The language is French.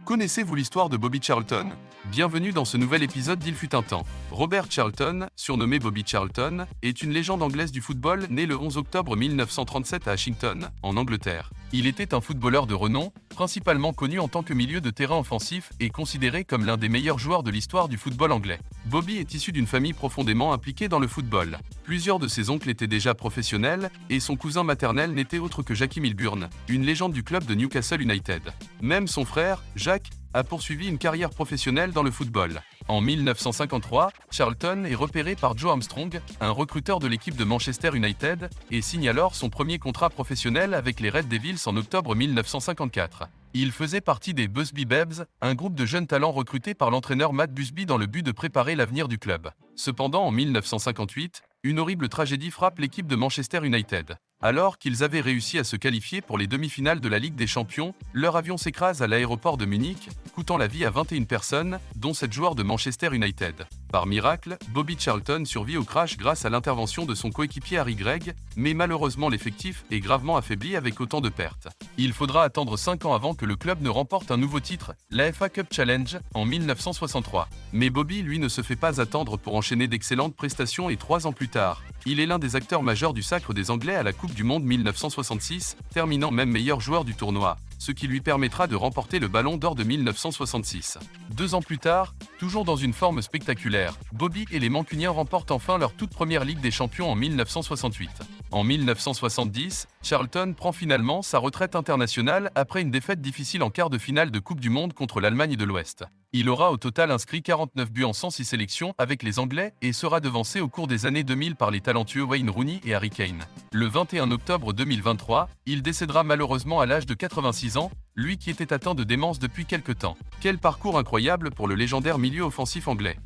Connaissez-vous l'histoire de Bobby Charlton? Bienvenue dans ce nouvel épisode d'Il fut un temps. Robert Charlton, surnommé Bobby Charlton, est une légende anglaise du football né le 11 octobre 1937 à Ashington, en Angleterre. Il était un footballeur de renom, principalement connu en tant que milieu de terrain offensif et considéré comme l'un des meilleurs joueurs de l'histoire du football anglais. Bobby est issu d'une famille profondément impliquée dans le football. Plusieurs de ses oncles étaient déjà professionnels, et son cousin maternel n'était autre que Jackie Milburn, une légende du club de Newcastle United. Même son frère, Jack, a poursuivi une carrière professionnelle dans le football. En 1953, Charlton est repéré par Joe Armstrong, un recruteur de l'équipe de Manchester United, et signe alors son premier contrat professionnel avec les Red Devils en octobre 1954. Il faisait partie des Busby Babes, un groupe de jeunes talents recrutés par l'entraîneur Matt Busby dans le but de préparer l'avenir du club. Cependant, en 1958, une horrible tragédie frappe l'équipe de Manchester United. Alors qu'ils avaient réussi à se qualifier pour les demi-finales de la Ligue des Champions, leur avion s'écrase à l'aéroport de Munich, coûtant la vie à 21 personnes, dont 7 joueurs de Manchester United. Par miracle, Bobby Charlton survit au crash grâce à l'intervention de son coéquipier Harry Gregg, mais malheureusement l'effectif est gravement affaibli avec autant de pertes. Il faudra attendre 5 ans avant que le club ne remporte un nouveau titre, la FA Cup Challenge, en 1963. Mais Bobby, lui, ne se fait pas attendre pour enchaîner d'excellentes prestations et 3 ans plus tard, il est l'un des acteurs majeurs du sacre des Anglais à la Coupe du Monde 1966, terminant même meilleur joueur du tournoi, ce qui lui permettra de remporter le Ballon d'Or de 1966. 2 ans plus tard, toujours dans une forme spectaculaire, Bobby et les Mancuniens remportent enfin leur toute première Ligue des Champions en 1968. En 1970, Charlton prend finalement sa retraite internationale après une défaite difficile en quart de finale de Coupe du Monde contre l'Allemagne de l'Ouest. Il aura au total inscrit 49 buts en 106 sélections avec les Anglais et sera devancé au cours des années 2000 par les talentueux Wayne Rooney et Harry Kane. Le 21 octobre 2023, il décédera malheureusement à l'âge de 86 ans, lui qui était atteint de démence depuis quelque temps. Quel parcours incroyable pour le légendaire milieu offensif anglais.